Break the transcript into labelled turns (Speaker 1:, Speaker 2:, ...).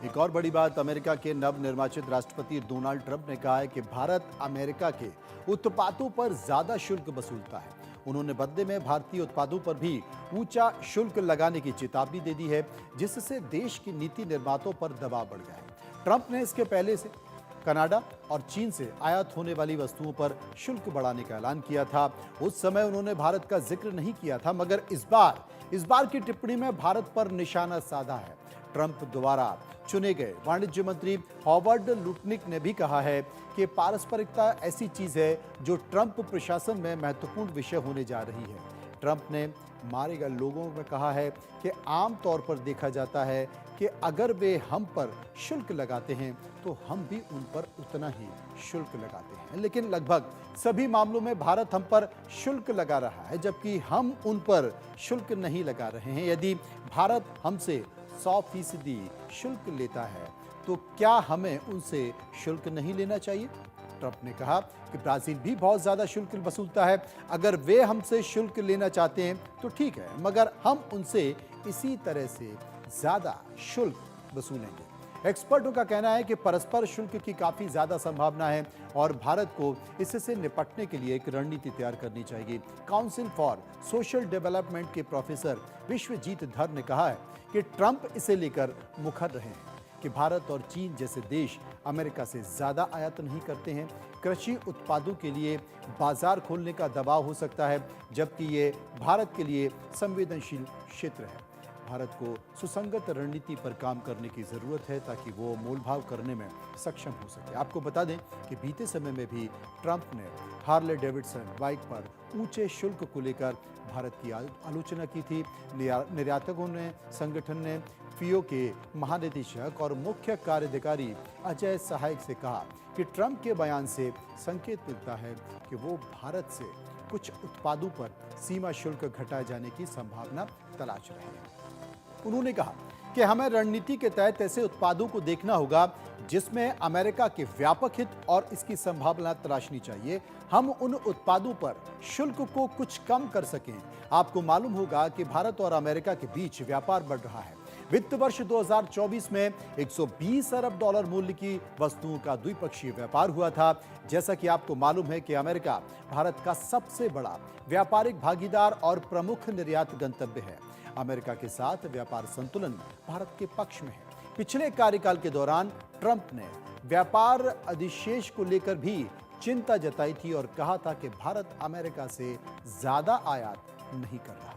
Speaker 1: एक और बड़ी बात, अमेरिका के नवनिर्वाचित राष्ट्रपति डोनाल्ड ट्रंप ने कहा है कि भारत अमेरिका के उत्पादों पर ज्यादा शुल्क वसूलता है। उन्होंने बदले में भारतीय उत्पादों पर भी ऊंचा शुल्क लगाने की चेतावनी दे दी है, जिससे देश की नीति निर्माताओं पर दबाव बढ़ गया है। ट्रंप ने इसके पहले से कनाडा और चीन से आयात होने वाली वस्तुओं पर शुल्क बढ़ाने का ऐलान किया था। उस समय उन्होंने भारत का जिक्र नहीं किया था, मगर इस बार की टिप्पणी में भारत पर निशाना साधा है। ट्रंप द्वारा चुने गए वाणिज्य मंत्री हॉवर्ड लुटनिक ने भी कहा है कि पारस्परिकता ऐसी चीज है जो ट्रंप प्रशासन में महत्वपूर्ण विषय होने जा रही है। ट्रंप ने मारे गए लोगों में कहा है कि आम तौर पर देखा जाता है कि अगर वे हम पर शुल्क लगाते हैं तो हम भी उन पर उतना ही शुल्क लगाते हैं, लेकिन लगभग सभी मामलों में भारत हम पर शुल्क लगा रहा है जबकि हम उन पर शुल्क नहीं लगा रहे हैं। यदि भारत हमसे 100% शुल्क लेता है तो क्या हमें उनसे शुल्क नहीं लेना चाहिए? ट्रंप ने कहा कि ब्राजील भी बहुत ज्यादा शुल्क वसूलता है। अगर वे हमसे शुल्क लेना चाहते हैं तो ठीक है, मगर हम उनसे इसी तरह से ज्यादा शुल्क वसूलेंगे। एक्सपर्टों का कहना है कि परस्पर शुल्क की काफी ज्यादा संभावना है और भारत को इससे निपटने के लिए एक रणनीति तैयार करनी चाहिए। काउंसिल फॉर सोशल डेवलपमेंट के प्रोफेसर विश्वजीत धर ने कहा है कि ट्रंप इसे लेकर मुखर रहे हैं कि भारत और चीन जैसे देश अमेरिका से ज्यादा आयात नहीं करते हैं। कृषि उत्पादों के लिए बाजार खोलने का दबाव हो सकता है, जबकि ये भारत के लिए संवेदनशील क्षेत्र है। भारत को सुसंगत रणनीति पर काम करने की जरूरत है ताकि वो मोलभाव करने में सक्षम हो सके। आपको बता दें कि बीते समय में भी ट्रंप ने हार्ले डेविडसन बाइक पर ऊंचे शुल्क को लेकर भारत की आलोचना की थी। निर्यातकों ने संगठन ने फियो के महानिदेशक और मुख्य कार्यकारी अजय सहायक से कहा कि ट्रंप के बयान से संकेत मिलता है कि वो भारत से कुछ उत्पादों पर सीमा शुल्क घटाए जाने की संभावना तलाश रहे हैं। उन्होंने कहा कि हमें रणनीति के तहत ऐसे उत्पादों को देखना होगा जिसमें अमेरिका के व्यापक हित और इसकी संभावना तलाशनी चाहिए। हम उन उत्पादों पर शुल्क को कुछ कम कर सकें। आपको मालूम होगा कि भारत और अमेरिका के बीच व्यापार बढ़ रहा है। वित्त वर्ष 2024 में 120 अरब डॉलर मूल्य की वस्तुओं का द्विपक्षीय व्यापार हुआ था। जैसा कि आपको मालूम है कि अमेरिका भारत का सबसे बड़ा व्यापारिक भागीदार और प्रमुख निर्यात गंतव्य है। अमेरिका के साथ व्यापार संतुलन भारत के पक्ष में है। पिछले कार्यकाल के दौरान ट्रंप ने व्यापार अधिशेष को लेकर भी चिंता जताई थी और कहा था कि भारत अमेरिका से ज्यादा आयात नहीं कर रहा।